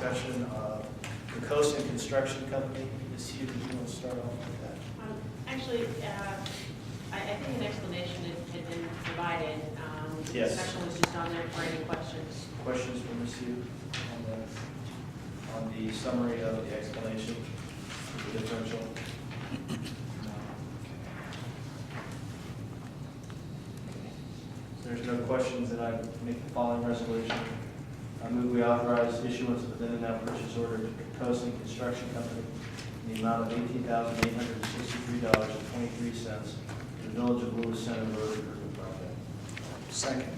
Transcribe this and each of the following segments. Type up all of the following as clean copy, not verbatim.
discussion of the Coast and Construction Company. Ms. Hughes, do you want to start off with that? Actually, I think an explanation had been provided. The Yes. discussion was just on there for any questions. Questions for Ms. Hughes on the summary of the explanation of the differential? If there's no questions, then I make the following resolution. I move we authorize issuance of a then and now purchase order to Coast and Construction Company in the amount of $18,863.23 to the Village of Lewis Center Road Improvement Project. Second.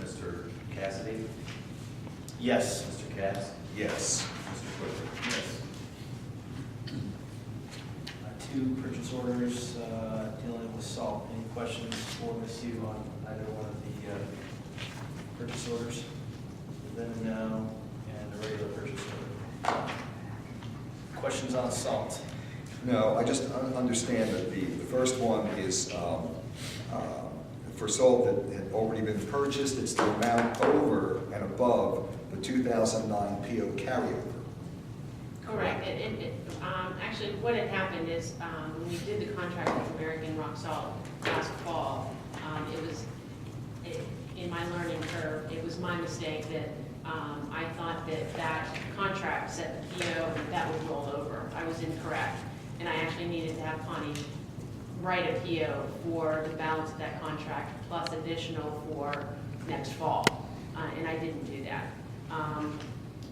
Mr. Cassidy? Yes. Mr. Cass? Yes. Mr. Quigley? Yes. Two purchase orders dealing with salt. Any questions for Ms. Hugh on either one of the purchase orders? The then and now and the regular purchase order. Questions on salt? No, I just understand that the first one is for salt that had already been purchased. It's the amount over and above the 2009 PO carryover. Correct. Actually, what had happened is when we did the contract with American Rock Salt last fall, in my learning curve, it was my mistake that I thought that contract set the PO and that would roll over. I was incorrect, and I actually needed to have Connie write a PO for the balance of that contract plus additional for next fall, and I didn't do that.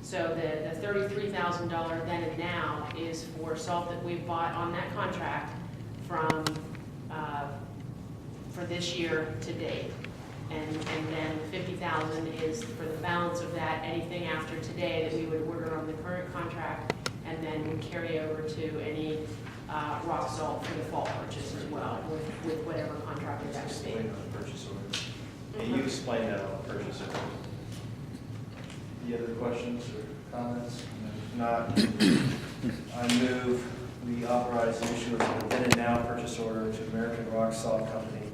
So the $33,000 then and now is for salt that we've bought on that contract from for this year to date. And then $50,000 is for the balance of that, anything after today that we would order on the current contract, and then would carry over to any rock salt for the fall purchase as well, with whatever contract we have to be. Explain on the purchase order. And you explained that on the purchase order. Any other questions or comments? If not, I move we authorize the issuance of a then and now purchase order to American Rock Salt Company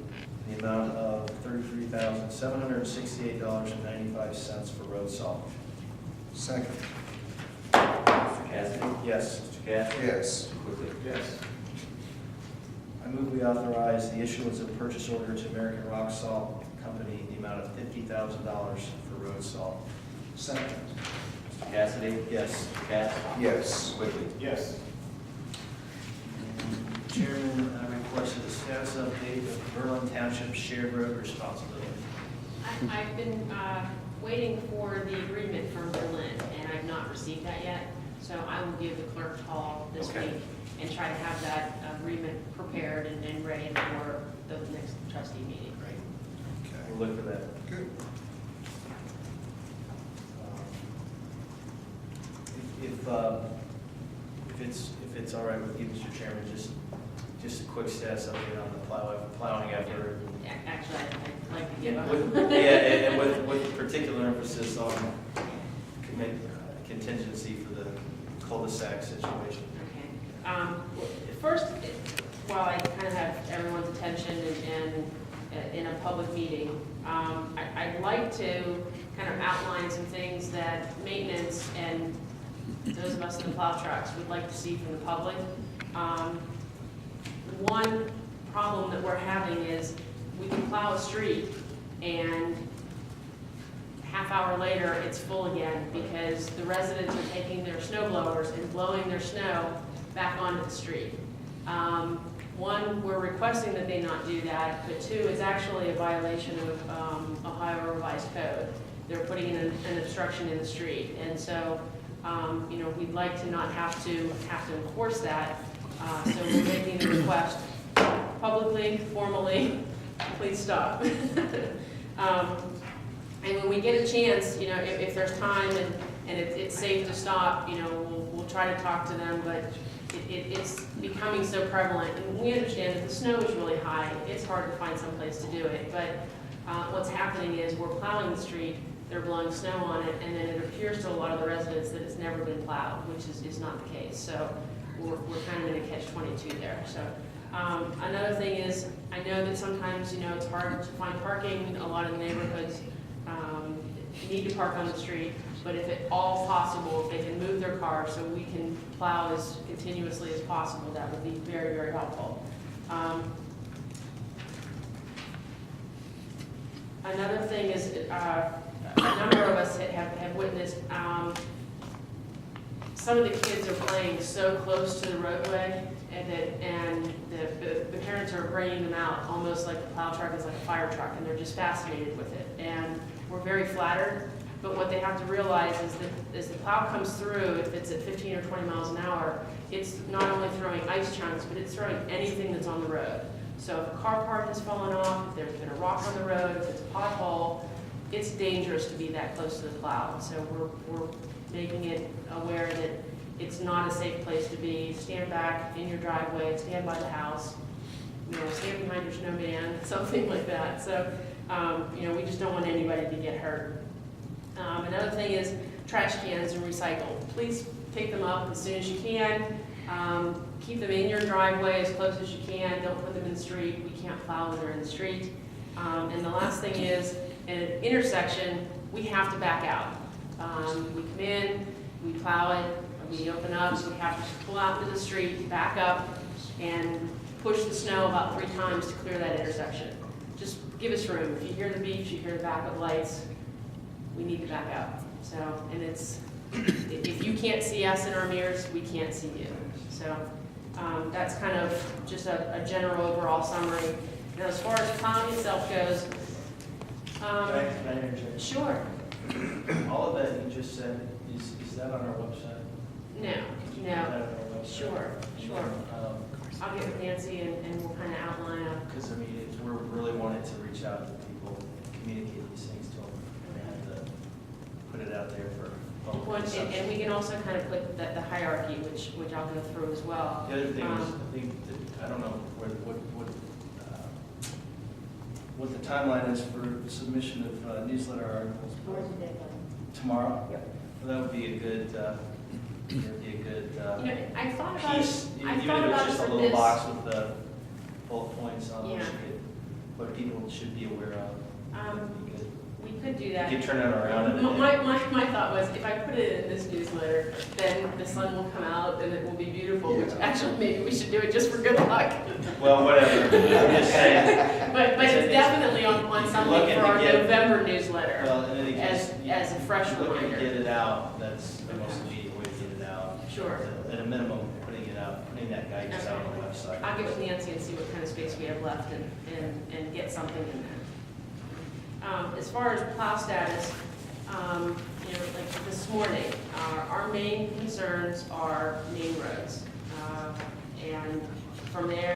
in the amount of $33,768.95 for road salt. Second. Mr. Cassidy? Yes. Mr. Cass? Yes. Mr. Quigley? Yes. I move we authorize the issuance of a purchase order to American Rock Salt Company in the amount of $50,000 for road salt. Second. Mr. Cassidy? Yes. Mr. Cass? Yes. Mr. Quigley? Yes. Chairman, I requested a status update of Berlin Township shared road responsibility. I've been waiting for the agreement from Berlin, and I've not received that yet. So I will give the clerk a call this Okay. week and try to have that agreement prepared and ready for the next trustee meeting. Great. Okay. We'll look for that. Good. If it's all right with you, Mr. Chairman, just a quick status update on the plowing effort. Actually, I'd like to give up. Yeah, and with particular emphasis on contingency for the cul-de-sac situation. Okay. First, while I kind of have everyone's attention and in a public meeting, I'd like to kind of outline some things that maintenance and those of us in the plow trucks would like to see from the public. One problem that we're having is we can plow a street and half hour later it's full again because the residents are taking their snow blowers and blowing their snow back onto the street. One, we're requesting that they not do that, but two, it's actually a violation of Ohio Revised Code. They're putting in an obstruction in the street, and so we'd like to not have to enforce that. So we're making the request publicly, formally, please stop. And when we get a chance, if there's time and it's safe to stop, we'll try to talk to them, but it's becoming so prevalent. And we understand that the snow is really high. It's hard to find some place to do it, but what's happening is we're plowing the street, they're blowing snow on it, and then it appears to a lot of the residents that it's never been plowed, which is not the case. So we're kind of in a catch-22 there. So Another thing is, I know that sometimes, it's hard to find parking. A lot of the neighborhoods need to park on the street, but if at all possible, if they can move their car so we can plow as continuously as possible, that would be very, very helpful. Another thing is, a number of us have witnessed, some of the kids are playing so close to the roadway, and the parents are bringing them out almost like the plow truck is like a fire truck, and they're just fascinated with it. And we're very flattered, but what they have to realize is that as the plow comes through, if it's at 15 or 20 miles an hour, it's not only throwing ice chunks, but it's throwing anything that's on the road. So if a car part has fallen off, if there's been a rock on the road, if it's a pothole, it's dangerous to be that close to the plow. So we're making it aware that it's not a safe place to be. Stand back in your driveway, stand by the house, stand behind your snowman, something like that. So, we just don't want anybody to get hurt. Another thing is trash cans and recycle. Please pick them up as soon as you can. Keep them in your driveway as close as you can. Don't put them in the street. We can't plow when they're in the street. And the last thing is, in an intersection, we have to back out. We come in, we plow it, we open up, so we have to pull out into the street, back up, and push the snow about 3 times to clear that intersection. Just give us room. If you hear the beeps, you hear the backup lights, we need to back out. So, and if you can't see us in our mirrors, we can't see you. So that's kind of just a general overall summary. Now, as far as plowing itself goes, Can I interject? sure. All of that you just said, is that on our website? No, Could you put no. that on our website? Sure. I'll get with Nancy and we'll kind of outline a. Because, we're really wanting to reach out to people, communicate these things to them, and have to put it out there for public Well, and consumption. we can also kind of put the hierarchy, which I'll go through as well. The other thing is, I think that, I don't know what the timeline is for submission of newsletter articles. Tomorrow? Yep. Well, that would be a good, I thought about it, piece, I even thought if about it's it just a for little this. box with the bullet points on Yeah. what people should be aware of. That'd be good. We could do You that. could turn it around and. My thought was, if I put it in this newsletter, then the sun will come out and it will be beautiful, which actually maybe we should do it just for good luck. Well, whatever, I'm just saying. But it's definitely on something looking for to our get- November newsletter, Well, in any case. as a fresh Looking to reminder. get it out, that's the most immediate way to get it out. Sure. At a minimum, putting it out, putting that guidance out on the website. I'll get with Nancy and see what kind of space we have left and get something in there. As far as plow status, like this morning, our main concerns are main roads. And from there,